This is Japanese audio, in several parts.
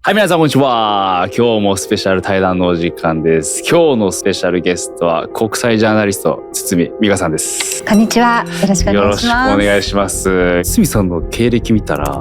はい、皆さんこんにちは。今日もスペシャル対談のお時間です。今日のスペシャルゲストは国際ジャーナリスト堤美香さんです。こんにちは。よろしくお願いします。よろしくお願いします。堤さんの経歴見たら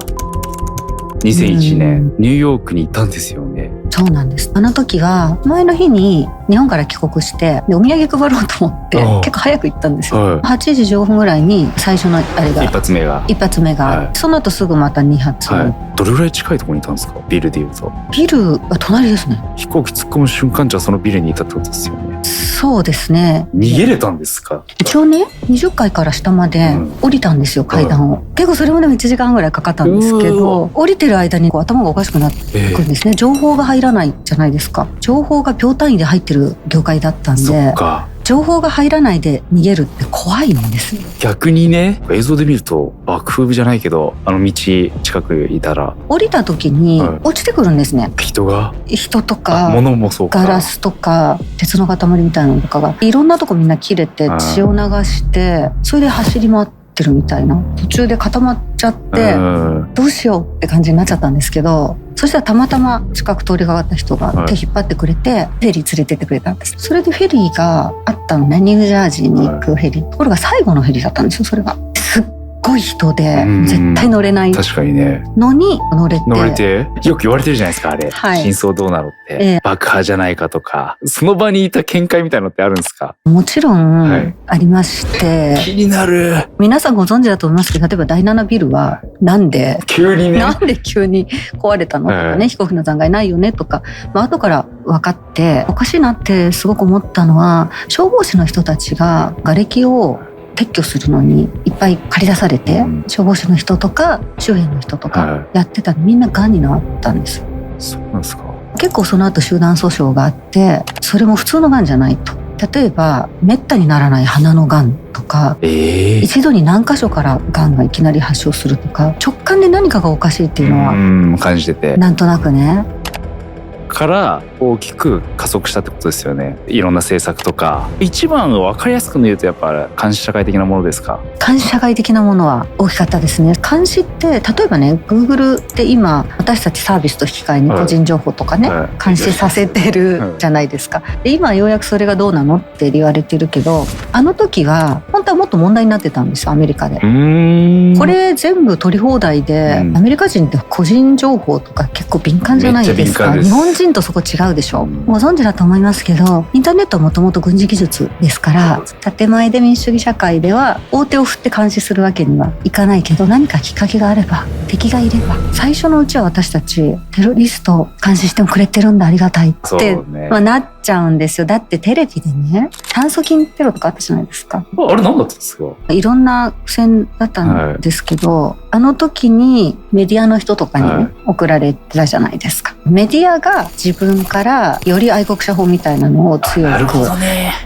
2001年ニューヨークにいたんですよね。そうなんです。あの時は前の日に日本から帰国してでお土産配ろうと思って結構早く行ったんですよ、はい、8時15分ぐらいに最初のあれが一発目が、はい、その後すぐまた2発、はい、どれぐらい近いところにいたんですか？ビルでいうと。ビルは隣ですね。飛行機突っ込む瞬間じゃそのビルにいたってことですよね。そうですね。逃げれたんですか？一応ね20階から下まで降りたんですよ、階段を、結構それもでも1時間ぐらいかかったんですけど、降りてる間にこう頭がおかしくなってくるんですね、情報が入らないじゃないですか。情報が秒単位で入ってる業界だったんで、そっか、情報が入らないで逃げるって怖いんですよ。逆にね、映像で見ると爆風じゃないけど道近くいたら降りた時に落ちてくるんですね、人とか物もそうか、ガラスとか鉄の塊みたいなのとかがいろんなとこみんな切れて血を流してそれで走り回ってるみたいな、途中で固まっちゃってどうしようって感じになっちゃったんですけど、そしたらたまたま近く通りかかった人が手引っ張ってくれてフェリー連れてってくれたんです。それでフェリーがあったのね、ニュージャージーに行くフェリー、ところが最後のフェリーだったんですよ。それがすっごい人で絶対乗れないのに乗れてよく言われてるじゃないですか、あれ、はい、真相どうなのって、爆破じゃないかとか、その場にいた見解みたいなのってあるんですか？もちろんありまして、気になる。皆さんご存知だと思いますけど、例えば第7ビルはなんで急に壊れたのとかね、飛行機の残骸ないよねとか、後から分かっておかしいなってすごく思ったのは、消防士の人たちが瓦礫を撤去するのにいっぱい借り出されて、消防士の人とか周辺の人とかやってたらみんながんになったんです。そうなんですか？結構その後集団訴訟があって、それも普通のがんじゃないと。例えばめったにならない鼻のがんとか、一度に何箇所からがんがいきなり発症するとか、直感で何かがおかしいっていうのは感じてて、なんとなくねから大きく加速したってことですよね。いろんな政策とか。一番分かりやすく言うとやっぱ監視社会的なものですか？監視社会的なものは大きかったですね。監視って例えばね、 Google って今私たちサービスと引き換えに個人情報とかね、監視させてるじゃないですか。で今ようやくそれがどうなのって言われてるけど、あの時は本当はもっと問題になってたんですよ、アメリカで。これ全部取り放題で、アメリカ人って個人情報とか結構敏感じゃないですか。日本人とそこ違うでしょ。ご存知だと思いますけど、インターネットはもともと軍事技術ですから、建前で民主主義社会では大手を振って監視するわけにはいかないけど、何かきっかけがあれば、敵がいれば、最初のうちは私たちテロリストを監視してもくれてるんだ、ありがたいって、なっちゃうんですよ。だってテレビでね、炭疽菌テロとかあったじゃないですか。あれ何だったんですか？いろんな苦戦だったんですけど、あの時にメディアの人とかに、送られてたじゃないですか。メディアが自分からより愛国者法みたいなのを強く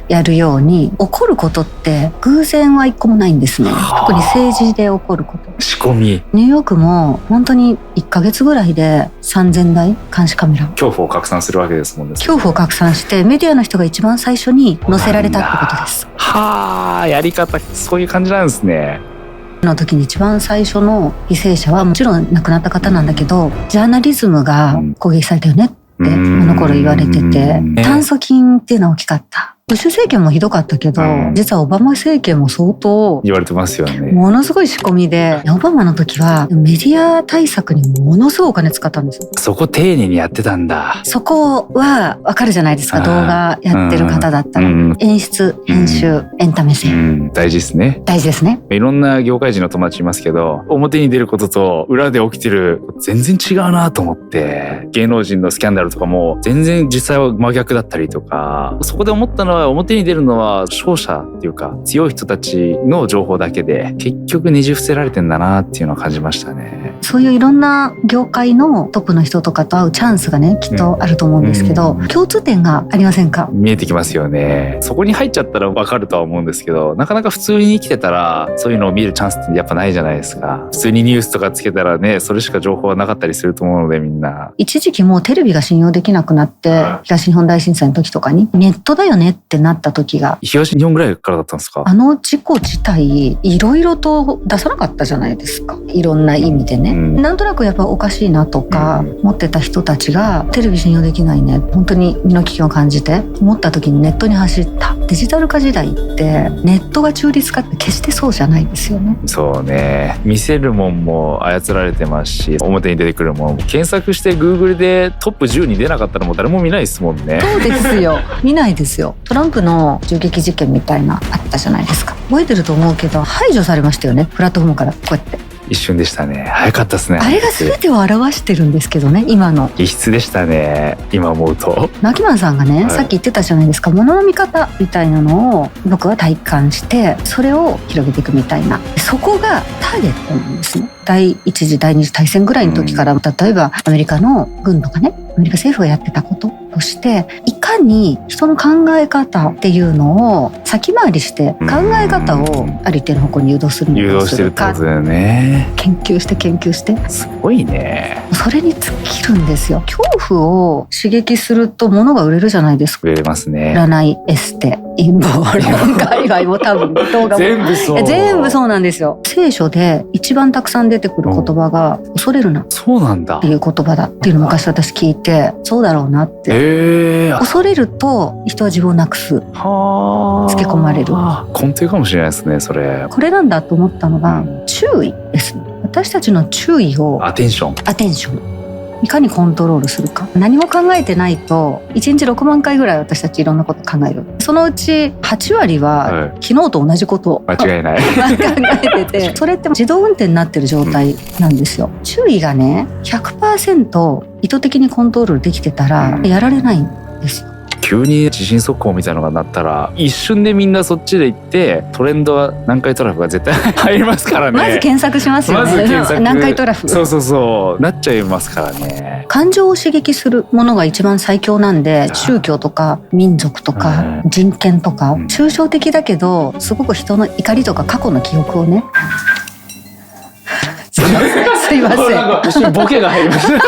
やるように、起こることって偶然は一個もないんですね。特に政治で起こること、仕込み。ニューヨークも本当に1ヶ月ぐらいで3000台監視カメラ、恐怖を拡散するわけですもんね。恐怖を拡散してメディアの人が一番最初に載せられたってことです。はあ、やり方そういう感じなんですね。の時に一番最初の犠牲者はもちろん亡くなった方なんだけど、ジャーナリズムが攻撃されたよねってあの頃言われてて、炭疽菌っていうのは大きかった。ブッシュ政権もひどかったけど、実はオバマ政権も相当言われてますよね。ものすごい仕込みで、オバマの時はメディア対策にものすごいお金使ったんですよ。そこ丁寧にやってたんだ。そこはわかるじゃないですか、動画やってる方だったら。演出、編集、エンタメ性、大事ですね。大事ですね。いろんな業界人の友達いますけど、表に出ることと裏で起きてる全然違うなと思って、芸能人のスキャンダルとかも全然実際は真逆だったりとか、そこで思ったのは、表に出るのは勝者っていうか強い人たちの情報だけで、結局ねじ伏せられてんだなっていうのを感じましたね。そういういろんな業界のトップの人とかと会うチャンスがね、きっとあると思うんですけど、共通点がありませんか？見えてきますよね。そこに入っちゃったら分かるとは思うんですけど、なかなか普通に生きてたらそういうのを見るチャンスってやっぱないじゃないですか。普通にニュースとかつけたらね、それしか情報はなかったりすると思うので、みんな一時期もうテレビが信用できなくなって、東日本大震災の時とかにネットだよねってなった時が、東日本ぐらいからだったんですか？あの事故自体いろいろと出さなかったじゃないですか、いろんな意味でね、なんとなくやっぱおかしいなとか思ってた人たちが、テレビ信用できないね、本当に身の危険を感じて思った時にネットに走った。デジタル化時代ってネットが中立化って決してそうじゃないですよね。そうね、見せるもんも操られてますし、表に出てくるもんも検索して Google でトップ10に出なかったらもう誰も見ないですもんね。そうですよ見ないですよ。トランプの銃撃事件みたいなあったじゃないですか。覚えてると思うけど排除されましたよね、プラットフォームから。こうやって一瞬でしたね。早かったですね。あれが全てを表してるんですけどね、今の異質でしたね、今思うと。マキマンさんがね、はい、さっき言ってたじゃないですか、物の見方みたいなのを僕は体感して、それを広げていくみたいな、そこがターゲットなんですね。第一次第二次大戦ぐらいの時から、例えばアメリカの軍とかね、アメリカ政府がやってたこととして、いかに人の考え方っていうのを先回りして考え方をある一定の方向に誘導するのか、誘導してるってことだよね。研究してすごいね。それに尽きるんですよ。恐怖を刺激すると物が売れるじゃないですか。売れますね。占い、エステ、陰謀論界隈も多分動画も全部そう。全部そうなんですよ。聖書で一番たくさん出てくる言葉が恐れるなそうなんだっていう言葉だっていうのを昔私聞いて、そうだろうなって。恐れると人は自分をなくす、つけ込まれる根底かもしれないですね、それ。これなんだと思ったのが注意ですね。私たちの注意を、アテンションいかにコントロールするか。何も考えてないと1日6万回ぐらい私たちいろんなこと考える。そのうち8割は昨日と同じことを間違いない考えてて、それって自動運転になってる状態なんですよ。注意がね 100% 意図的にコントロールできてたらやられないんですよ。急に地震速報みたいなのが鳴ったら一瞬でみんなそっちで行ってトレンドは南海トラフが絶対入りますからね。まず検索しますよね。まず検索、南海トラフ。そうなっちゃいますからね。感情を刺激するものが一番最強なんで、宗教とか民族とか人権とか抽象的だけどすごく人の怒りとか過去の記憶をねすいません一瞬ボケが入りました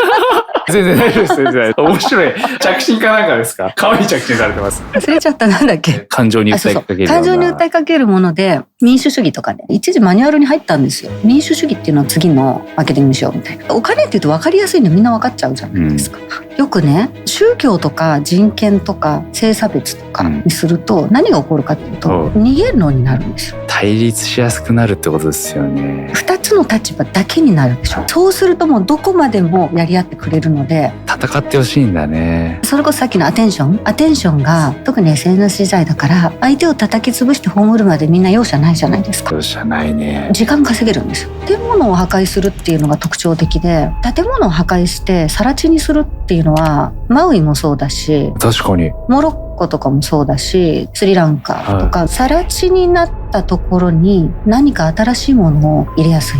全然大丈夫です。全然面白い着信かなんかですか？可愛い着信されてます。忘れちゃった。なんだっけ？感情に訴えかけるような。感情に訴えかけるもので、民主主義とかね、一時マニュアルに入ったんですよ。民主主義っていうのは次のマーケティングにしようみたいな。お金っていうと分かりやすいのみんな分かっちゃうじゃないですか。よくね、宗教とか人権とか性差別とかにすると何が起こるかっていうと、逃げるのになるんですよ。対立しやすくなるってことですよね。2つの立場だけになるでしょ。そうするともうどこまでもやり合ってくれるので、戦ってほしいんだね。それこそさっきのアテンションが特に SNS 時代だから相手を叩き潰して葬るまでみんな容赦ないじゃないですか。容赦ないね。時間稼げるんですよ。建物を破壊するっていうのが特徴的で、建物を破壊して更地にするっていうのはマウイもそうだし、確かにモロッコとかもそうだし、スリランカとか、更地になったところに何か新しいものを入れやすい。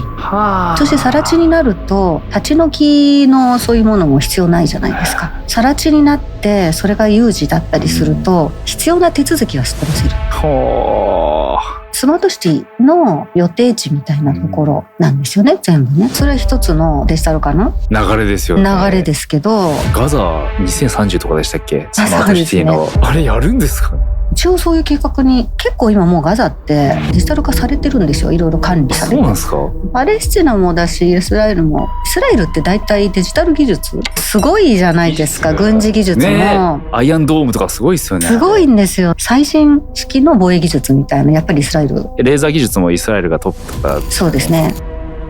そして更地になると立ち退きのそういうものも必要ないじゃないですか。更地になってそれが有事だったりすると、必要な手続きはすっ飛ばせる。スマートシティの予定地みたいなところなんですよね、全部ね。それは一つのデジタル化の流れですよね。流れですけど、ガザ2030とかでしたっけ？スマートシティの、あれやるんですか？一応そういう計画に、結構今もうガザってデジタル化されてるんですよ。いろいろ管理されて。そうなんですか？パレスチナもだしイスラエルも。イスラエルって大体デジタル技術すごいじゃないですか。軍事技術も、ね、アイアンドームとかすごいですよね。すごいんですよ。最新式の防衛技術みたいな、やっぱりイスラエル。レーザー技術もイスラエルがトップとか。そうですね。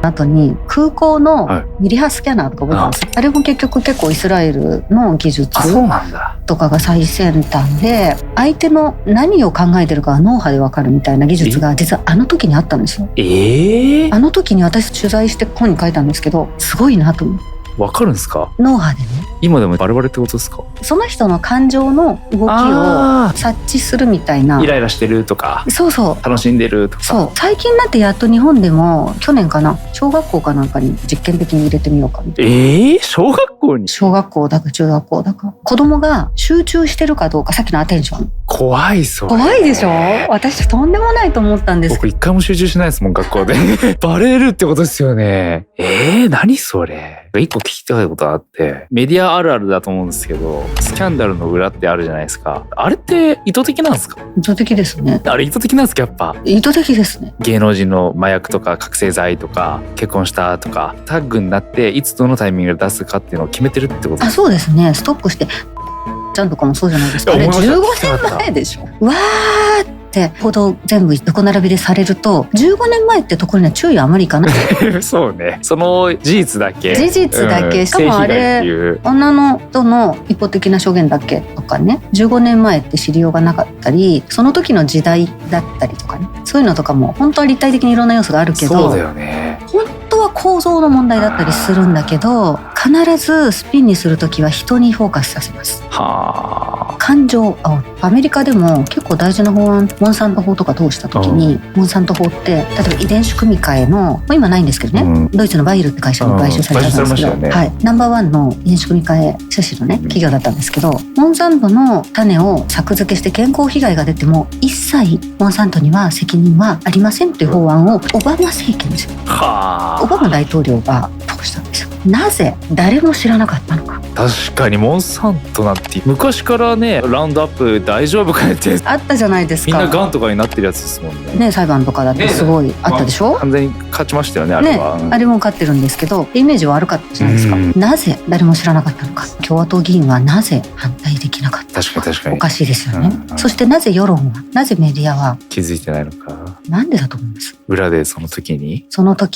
後に空港のミリ波スキャナーとか覚えてます？あれも結局結構イスラエルの技術とかが最先端で、相手の何を考えてるかは脳波で分かるみたいな技術が実はあの時にあったんですよ。あの時に私取材して本に書いたんですけど、すごいなと思う。分かるんですか？脳波でね。今でもバレバレってことですか？その人の感情の動きを察知するみたいな。イライラしてるとか、そうそう、楽しんでるとか。そう、最近になってやっと日本でも、去年かな、小学校かなんかに実験的に入れてみようかみたいな。小学校に？小学校だか中学校だか、子供が集中してるかどうか、さっきのアテンション。怖い。そう怖いでしょ？私とんでもないと思ったんです。僕一回も集中しないですもん、学校でバレるってことですよね。何それ。一個聞きたいことがあって、メディはあるあるだと思うんですけど、スキャンダルの裏ってあるじゃないですか。あれって意図的なんですか？意図的ですね。あれ意図的なんですか？やっぱ意図的ですね。芸能人の麻薬とか覚醒剤とか結婚したとかタッグになっていつどのタイミングで出すかっていうのを決めてるってことですか？そうですね。ストックしてちゃんとかもそうじゃないですか。あれ15年前でしょ。わーってほど全部横並びでされると、15年前ってところには注意あまりいかない。そうね。その事実だけ。事実だけ。しかもあれ女の人の一方的な証言だけとかね、15年前って知りようがなかったり、その時の時代だったりとかね、そういうのとかも本当は立体的にいろんな要素があるけど、そうだよね。本当は構造の問題だったりするんだけど、必ずスピンにするときは人にフォーカスさせます。はあ。感情アメリカでも結構大事な法案、モンサント法とか通したときに、モンサント法って例えば遺伝子組み換えの今ないんですけどね、ドイツのバイエルって会社に買収されたんですけど、ね、はい、ナンバーワンの遺伝子組み換え種子のね企業だったんですけど、モンサントの種を作付けして健康被害が出ても一切モンサントには責任はありませんという法案をオバマ政権ですよ。オバマ大統領が通したんですよ。なぜ誰も知らなかったのか。確かにモンサントなんて昔からね、ラウンドアップ大丈夫かねってあったじゃないですか。みんなガンとかになってるやつですもんね。ね、裁判とかだってすごいあったでしょ、完全に勝ちましたよね、あれは。あれも勝ってるんですけど、イメージ悪かったじゃないですか。なぜ誰も知らなかったのか。共和党議員はなぜ反対できなかったのか。確かにおかしいですよね、そしてなぜ世論は、なぜメディアは気づいてないのか。なんでだと思います？裏でその時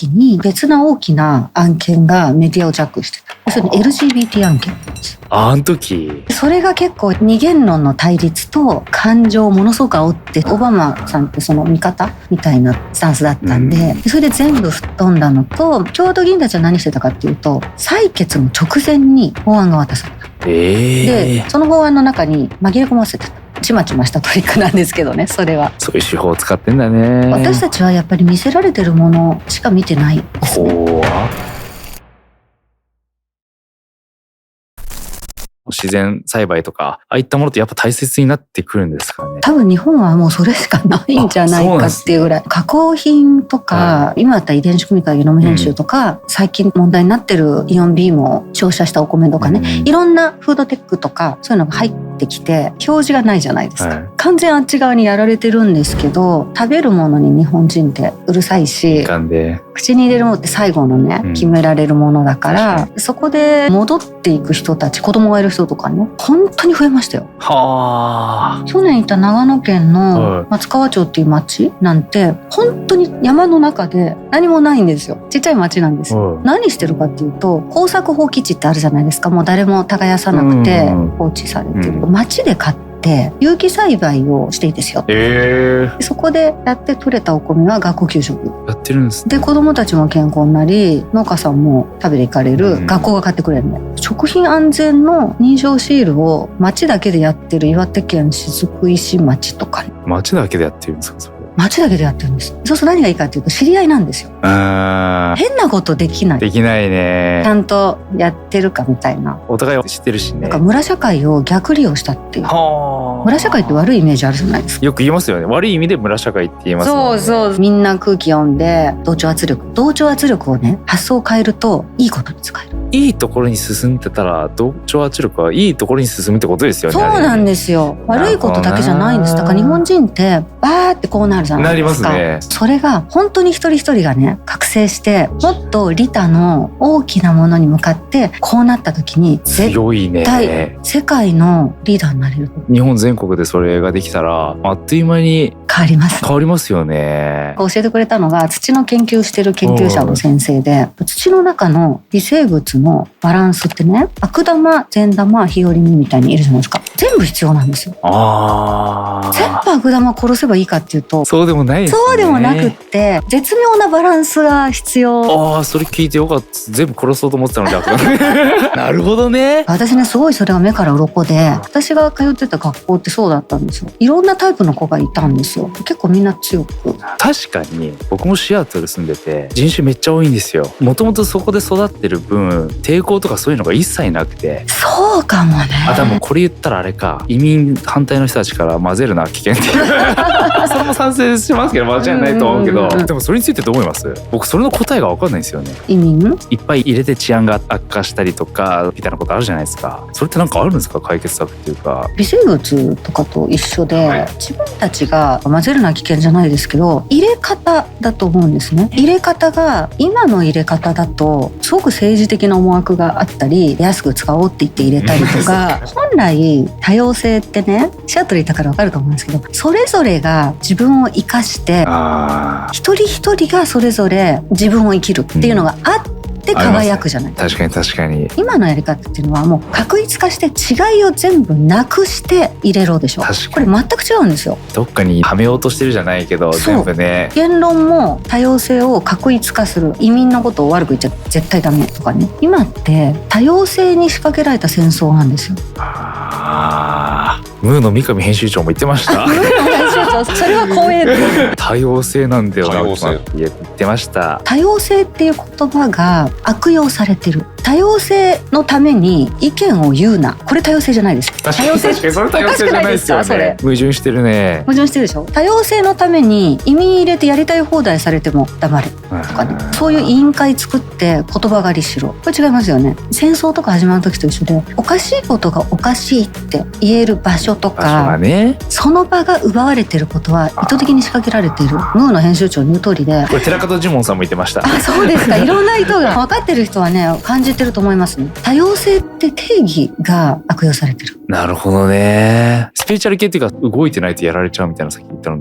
に別な大きな案件がメディアをジャックしてた。要するに LGBT 案件なんです。あの時それが結構二元論の対立と感情をものすごく煽って、オバマさんってその味方みたいなスタンスだったんで、それで全部吹っ飛んだのと、共和党議員たちは何してたかっていうと、採決の直前に法案が渡された。でその法案の中に紛れ込ませてた。ちまちましたトリックなんですけどね、それは。そういう手法を使ってんだね。私たちはやっぱり見せられてるものしか見てないですね。自然栽培とかああいったものってやっぱ大切になってくるんですかね。多分日本はもうそれしかないんじゃないかっていうぐらい、加工品とか、今だったら遺伝子組み換えゲノム編集とか、最近問題になってるイオンビームを照射したお米とかね、いろんなフードテックとかそういうのが入ってきて表示がないじゃないですか、完全あっち側にやられてるんですけど、食べるものに日本人ってうるさいし、口に入れるものって最後のね、決められるものだから、そこで戻っていく人たち、子供がいる人とかね、本当に増えましたよ。去年行った長野県の松川町っていう町なんて本当に山の中で何もないんですよ。ちっちゃい町なんですよ。何してるかっていうと、耕作放棄地ってあるじゃないですか。もう誰も耕さなくて放置されてる、町で買って有機栽培をしていいですよ、そこでやって取れたお米は学校給食やってるんです、で子どもたちも健康になり、農家さんも食べていかれる、学校が買ってくれるね。食品安全の認証シールを町だけでやってる岩手県雫石町とか、町だけでやってるんですか？それ町だけでやってるんです。そうすると何がいいかっていうと、知り合いなんですよ。変なことできない。できないね。ちゃんとやってるかみたいな。お互い知ってるしね。なんか村社会を逆利用したっていう。村社会って悪いイメージあるじゃないですか。よく言いますよね。悪い意味で村社会って言いますもんね。そうみんな空気読んで、同調圧力をね、発想を変えるといいことに使える。いいところに進んでたら同調圧力はいいところに進むってことですよね。そうなんですよ。悪いことだけじゃないんです。だから日本人ってバーってこうなるじゃないですか。なりますね。それが本当に一人一人がね、覚醒してもっと利他の大きなものに向かってこうなった時に強いね。絶対世界のリーダーになれる。日本全国でそれができたらあっという間に変わりますよね。教えてくれたのが土の研究してる研究者の先生で、土の中の微生物のバランスってね、悪玉、善玉、日和見みたいにいるじゃないですか。全部必要なんですよ。全部悪玉を殺せばいいかっていうと、そうでもないですね。そうでもなくって、絶妙なバランスが必要。それ聞いてよかった。全部殺そうと思ってたのでなるほどね。私ね、すごいそれが目から鱗で、私が通ってた学校ってそうだったんですよ。いろんなタイプの子がいたんですよ。結構みんな強く。確かに僕もシアトル住んでて人種めっちゃ多いんですよ。もともとそこで育ってる分抵抗とかそういうのが一切なくて。そうそうかもね。多分これ言ったらあれか、移民反対の人たちから混ぜるな危険ってそれも賛成しますけど間違いないと思うけど、でもそれについてどう思います？僕それの答えが分かんないんですよね。移民いっぱい入れて治安が悪化したりとかみたいなことあるじゃないですか。それってなんかあるんですか、解決策っていうか。微生物とかと一緒で、自分たちが混ぜるな危険じゃないですけど、入れ方だと思うんですね。入れ方が今の入れ方だとすごく政治的な思惑があったり、安く使おうって言って入れたりとか本来多様性ってね、シアトルいたから分かると思うんですけど、それぞれが自分を生かして一人一人がそれぞれ自分を生きるっていうのがあって輝くじゃない。確かに確かに。今のやり方っていうのはもう確一化して違いを全部なくして入れろでしょ。これ全く違うんですよ。どっかにはめようとしてるじゃないけど、全部ね。言論も多様性を確一化する、移民のことを悪く言っちゃ絶対ダメとかね。今って多様性に仕掛けられた戦争なんですよ。ムーの三上編集長も言ってました。ムーの編集長、それは光栄です。多様性なんだよなって言ってました。多様性っていう言葉が悪用されてる。多様性のために意見を言うな、これ多様性じゃないです。多様性、それ多様性じゃないですよね。それ矛盾してるね。矛盾してるでしょ。多様性のために移民入れてやりたい放題されても黙れとかね、そういう委員会作って言葉狩りしろ、これ違いますよね。戦争とか始まる時と一緒で、おかしいことがおかしいって言える場所とか、その場が奪われてることは意図的に仕掛けられている。ムーの編集長の言う通りで、これ寺門ジモンさんも言ってました。そうですか。いろんな意図が分かってる人はね感じてると思いますね。多様性って定義が悪用されてる。なるほどね。スピリチュアル系っていうか動いてないとやられちゃうみたいなさっき言ったの。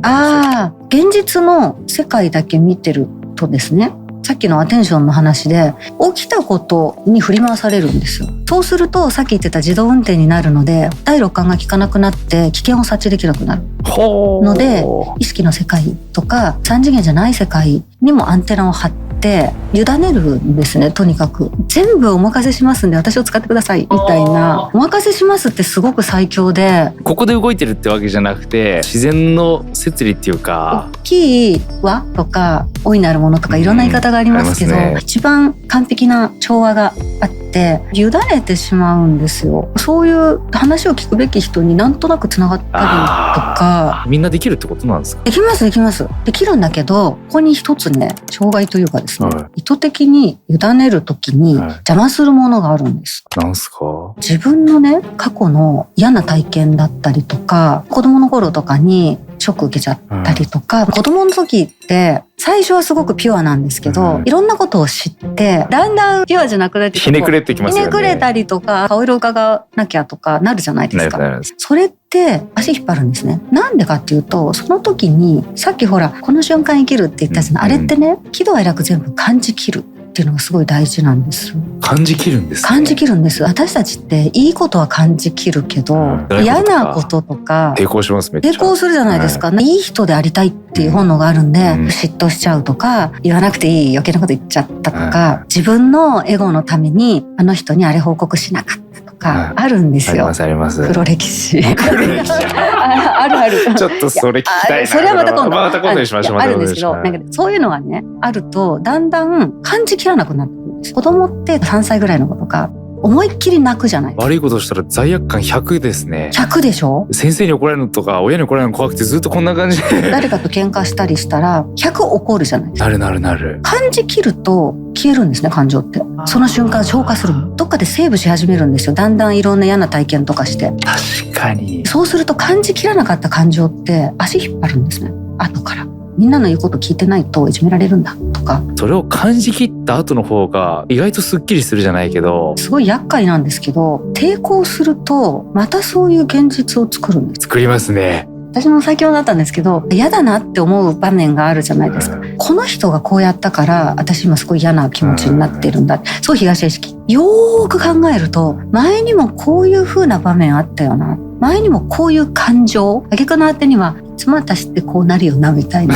現実の世界だけ見てるとですね、さっきのアテンションの話で起きたことに振り回されるんですよ。そうするとさっき言ってた自動運転になるので、第六感が効かなくなって危険を察知できなくなるので、意識の世界とか三次元じゃない世界にもアンテナを張って委ねるんですね。とにかく全部お任せしますんで私を使ってくださいみたいな。お任せしますってすごく最強で、ここで動いてるってわけじゃなくて自然の摂理っていうか、大きい輪とか大いなるものとかいろんな言い方がありますけど、一番完璧な調和があって委ねてしまうんですよ。そういう話を聞くべき人になんとなくつながったりとか。みんなできるってことなんですか？できますできます。できるんだけど、ここに一つね障害というかですね、意図的に委ねるときに邪魔するものがあるんです。なんすか？自分のね過去の嫌な体験だったりとか、子供の頃とかにショック受けちゃったりとか、子供の時って最初はすごくピュアなんですけど、いろんなことを知ってだんだんピュアじゃなくなってひねくれてきますよね。ひねくれたりとか顔色伺わなきゃとかなるじゃないですか。それって足引っ張るんですね。なんでかっていうと、その時にさっきほらこの瞬間生きるって言ったじゃない、あれってね喜怒哀楽全部感じきるっていうのがすごい大事なんです。感じきるんですね。感じきるんです。私たちっていいことは感じきるけど、嫌なこととか抵抗します。めっちゃ抵抗するじゃないですか、いい人でありたいっていう本能があるんで、嫉妬しちゃうとか、言わなくていい余計なこと言っちゃったとか、自分のエゴのためにあの人にあれ報告しなかったとかあるんですよ。あります。黒歴史あるある。ちょっとそれ聞きたいな。それはまた今度にしましょう。あるんですけど、なんかそういうのがねあるとだんだん感じきらなくなってくるんです。子供って3歳ぐらいの子とか思いっきり泣くじゃない。悪いことしたら罪悪感100ですね。100でしょ。先生に怒られるのとか親に怒られるの怖くてずっとこんな感じで誰かと喧嘩したりしたら100怒るじゃないですか。なる。感じきると消えるんですね、感情って。その瞬間消化する。どっかでセーブし始めるんですよ。だんだんいろんな嫌な体験とかして。確かに。そうすると感じきらなかった感情って足引っ張るんですね、後から。みんなの言うこと聞いてないといじめられるんだとか。それを感じきった後の方が意外とスッキリするじゃないけど、すごい厄介なんですけど、抵抗するとまたそういう現実を作るんです。作りますね。私も最強だったんですけど、嫌だなって思う場面があるじゃないですか。この人がこうやったから私今すごい嫌な気持ちになってるんだ。そう、東意識。よーく考えると前にもこういう風な場面あったよな、前にもこういう感情、挙句の果てには私ってこうなるよなみたいな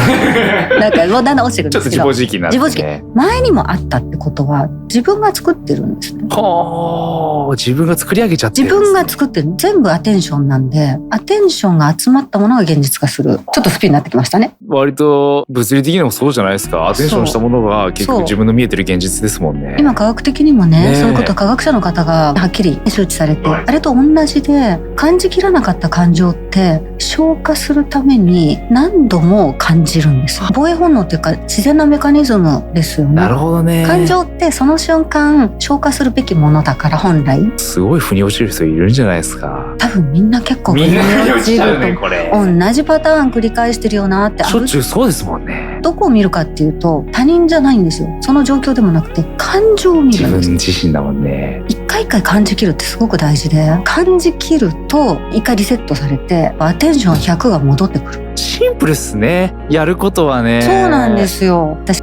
なんかもうだんだん落ちてくるんちょっとですけど、自暴自棄になってね。自暴自棄前にもあったってことは自分が作ってるんですね。はあ、自分が作り上げちゃってるんですね。自分が作ってる、全部アテンションなんで、アテンションが集まったものが現実化する。ちょっとスピンになってきましたね。割と物理的にもそうじゃないですか。アテンションしたものが結局自分の見えてる現実ですもんね。今科学的にもね、そういうこと科学者の方がはっきり周知されて、あれと同じで感じきらなかった感情って消化するために何度も感じるんです。防衛本能っていうか自然なメカニズムですよね。なるほどね。感情ってその瞬間消化するべきものだから本来。すごい腑に落ちる人いるんじゃないですか。多分みんな結構腑に落ちると、これ同じパターン繰り返してるよなってしょっちゅうそうですもんね。どこを見るかっていうと他人じゃないんですよ。その状況でもなくて感情を見るんです。自分自身だもんね。一回一回感じきるってすごく大事で、感じきると一回リセットされてアテンション100が戻ってくる。シンプルっすね、やることはね。そうなんですよ。私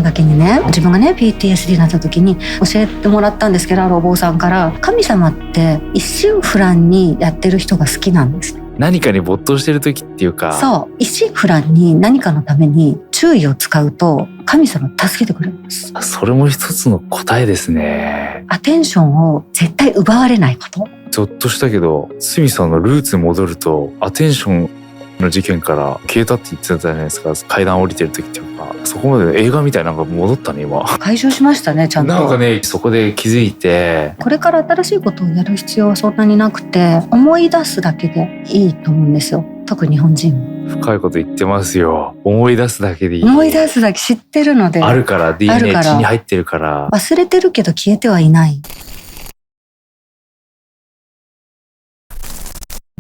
だけにね、自分がね PTSD になった時に教えてもらったんですけど、あるお坊さんから、神様って一心不乱にやってる人が好きなんです。何かに没頭してる時っていうか、そう一心不乱に何かのために注意を使うと神様助けてくれます。それも一つの答えですね。アテンションを絶対奪われないこと。ちょっとしたけど、スミさんのルーツに戻るとアテンションの事件から消えたって言ってたじゃないですか。階段降りてる時っていうか、そこまで映画みたいなのが戻ったね今。回収しましたね、ちゃんと。なんかね、そこで気づいて、これから新しいことをやる必要はそんなになくて、思い出すだけでいいと思うんですよ。特に日本人。深いこと言ってますよ。思い出すだけでいい。思い出すだけ知ってるので。あるから、DNA 血に入ってるから。忘れてるけど消えてはいない。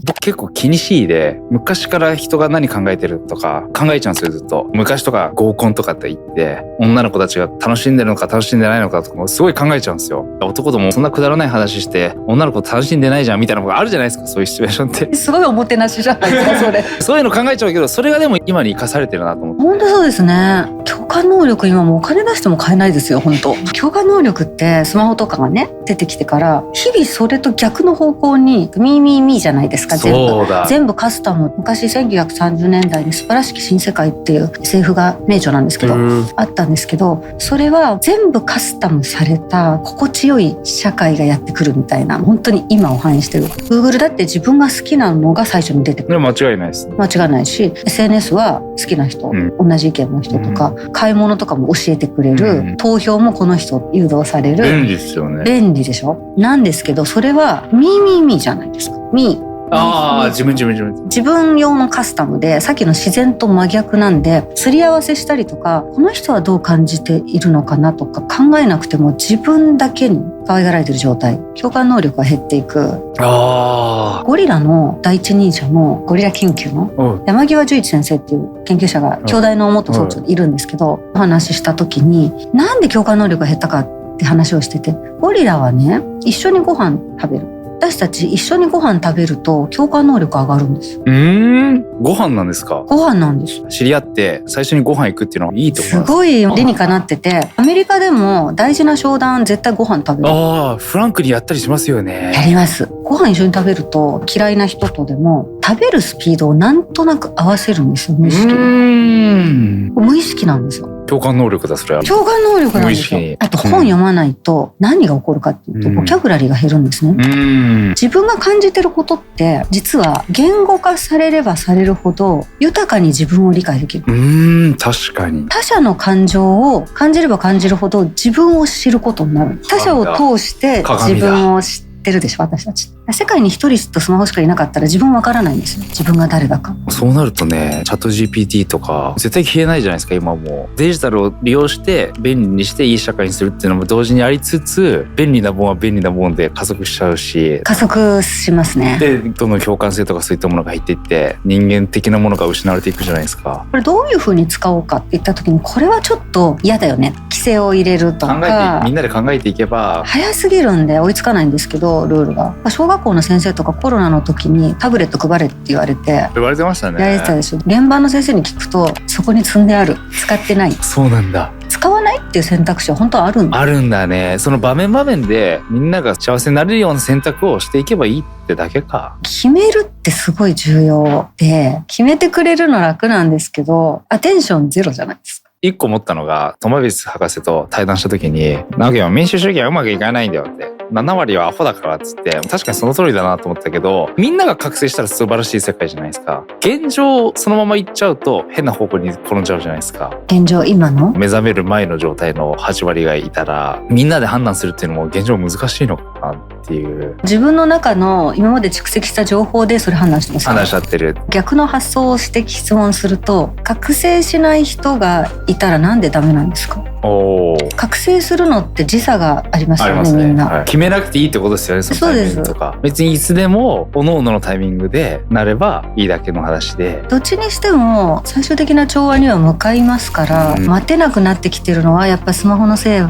僕結構気にしいで、昔から人が何考えてるとか考えちゃうんですよ、ずっと。昔とか合コンとかって言って、女の子たちが楽しんでるのか楽しんでないのかとかもすごい考えちゃうんですよ。男ともそんなくだらない話して女の子楽しんでないじゃんみたいなのがあるじゃないですか、そういうシチュエーションって。すごいおもてなしじゃないですかそれ。そういうの考えちゃうけど、それがでも今に生かされてるなと思って。本当そうですね。共感能力今もうお金出しても買えないですよ、本当。共感能力ってスマホとかがね出てきてから日々それと逆の方向にミーミーミーじゃないですか。そうだ、全部カスタム。昔1930年代に素晴らしき新世界っていう政府が名著なんですけどあったんですけど、それは全部カスタムされた心地よい社会がやってくるみたいな、本当に今を反映してる。 Google だって自分が好きなのが最初に出てくる。間違いないです。間違いないし、 SNS は好きな人、同じ意見の人とか、買い物とかも教えてくれる、投票もこの人誘導される。便利ですよね。便利でしょ。なんですけどそれはミーミーミーじゃないですか。ミー自分用のカスタムで、さっきの自然と真逆なんで、すり合わせしたりとか、この人はどう感じているのかなとか考えなくても自分だけに可愛がられてる状態、共感能力が減っていく。ゴリラの第一人者のゴリラ研究の山際十一先生っていう研究者が京大の元総長でいるんですけど、お話しした時になんで共感能力が減ったかって話をしてて、ゴリラはね一緒にご飯食べる。私たち一緒にご飯食べると共感能力上がるんですよ。ご飯なんですか？ご飯なんです。知り合って最初にご飯行くっていうのはいいと思います。すごい理にかなってて、アメリカでも大事な商談絶対ご飯食べる。フランクにやったりしますよね。やります。ご飯一緒に食べると嫌いな人とでも食べるスピードをなんとなく合わせるんですよ。無意識に。無意識なんですよ。共感能力だ、それは。共感能力なんですよ。あと本読まないと何が起こるかっていうと、ボキャブラリーが減るんですね。自分が感じてることって実は言語化されればされるほど豊かに自分を理解できる。確かに。他者の感情を感じれば感じるほど自分を知ることになる。他者を通して自分を知ってるでしょ、私たち。世界に一人とスマホしかいなかったら自分わからないんですよ。自分が誰だか。そうなるとね、チャット GPT とか絶対消えないじゃないですか。今もうデジタルを利用して便利にしていい社会にするっていうのも同時にありつつ、便利なもんは便利なもんで加速しちゃうし、加速しますね。でどんどん共感性とかそういったものが入っていって人間的なものが失われていくじゃないですか。これどういう風に使おうかって言った時に、これはちょっと嫌だよね、規性を入れるとかみんなで考えていけば早すぎるんで追いつかないんですけど、ルールが小学校の先生とかコロナの時にタブレット配れって言われて言われてましたね。やれてたでしょ。現場の先生に聞くとそこに積んである、使ってない、そうなんだ、使わないっていう選択肢は本当はあるんだ。あるんだね。その場面場面でみんなが幸せになれるような選択をしていけばいいってだけか。決めるってすごい重要で、決めてくれるの楽なんですけどアテンションゼロじゃないですか。一個思ったのが、トマビス博士と対談した時に「直樹は民主主義はうまくいかないんだよ」って「7割はアホだから」っつって、確かにその通りだなと思ったけど、みんなが覚醒したら素晴らしい世界じゃないですか。現状そのまま行っちゃうと変な方向に転んじゃうじゃないですか。現状今の目覚める前の状態の8割がいたらみんなで判断するっていうのも現状難しいのかなっていう。自分の中の今まで蓄積した情報でそれ判断してますか。話し合ってる。逆の発想をして質問すると、覚醒しない人がいたらなんでダメなんですか。覚醒するのって時差がありますよね、みんな、はい、決めなくていいってことですよね。そのタイミングとか別にいつでも各々のタイミングでなればいいだけの話で、どっちにしても最終的な調和には向かいますから、待てなくなってきてるのはやっぱスマホのせいだ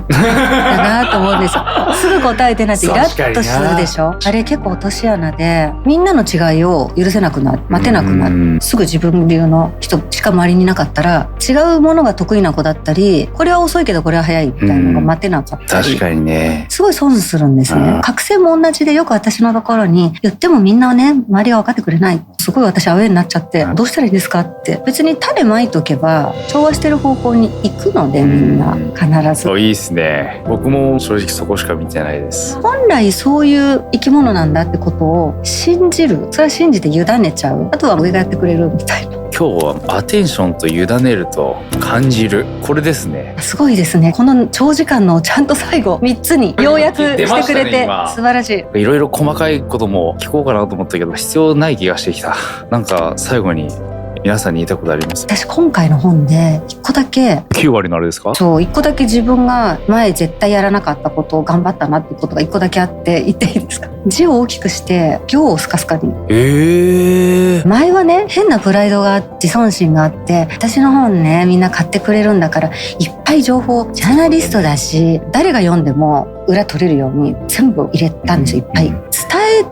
なと思うんですよ。すぐ答えてないとイラッとするでしょ。あれ結構落とし穴で、みんなの違いを許せなくなる、待てなくなる、すぐ自分流の人しか周りにいなかったら、違うものが得意な子だったり、これは遅いけどこれは早いみたいなのが待てなかったり、確かにね、すごい損するんですね。覚醒も同じで、よく私のところに言ってもみんなはね、周りが分かってくれない、すごい私アウェーになっちゃって、どうしたらいいですかって。別に種まいとけば調和してる方向に行くので、みんな必ず。そう、いいですね。僕も正直そこしか見てないです。本来そういう生き物なんだってことを信じる、それは信じて委ねちゃう、あとは上がやってくれるみたいな。今日はアテンションと委ねると感じる、これですね。すごいですね。この長時間のちゃんと最後3つにようやくしてくれて、素晴らしい。いろいろ細かいことも聞こうかなと思ったけど必要ない気がしてきた。なんか最後に皆さんに言いたいことあります？私今回の本で1個だけ、9割のあれですか？そう、1個だけ自分が前絶対やらなかったことを頑張ったなってことが1個だけあって、言っていいですか？字を大きくして行をスカスカに。前はね、変なプライドがあって自尊心があって、私の本ねみんな買ってくれるんだからいっぱい情報、ジャーナリストだし誰が読んでも裏取れるように全部入れたんですよ。いっぱい伝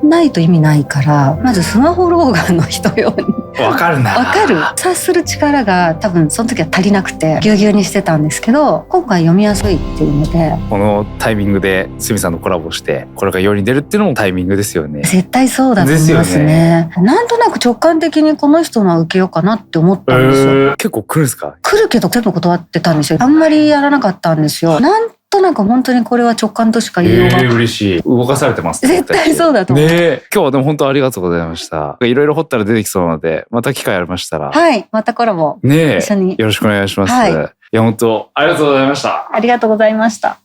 えないと意味ないから、まずスマホ老眼の人用にわかるな。わかる。察する力が多分その時は足りなくてぎゅうぎゅうにしてたんですけど、今回読みやすいっていうので、このタイミングで鷲見さんのコラボしてこれが世に出るっていうのもタイミングですよね。絶対そうだと思いますね。なんとなく直感的にこの人のは受けようかなって思ったんですよ。結構来るんですか？来るけど全部断ってたんですよ。あんまりやらなかったんですよ。なんとなく本当にこれは直感としか言いようが、嬉しい。動かされてます。絶対そうだと思う。ね、今日はでも本当ありがとうございました。いろいろ掘ったら出てきそうなので、また機会ありましたら、はい、またコラボ一緒によろしくお願いします。はい、いや本当ありがとうございました。ありがとうございました。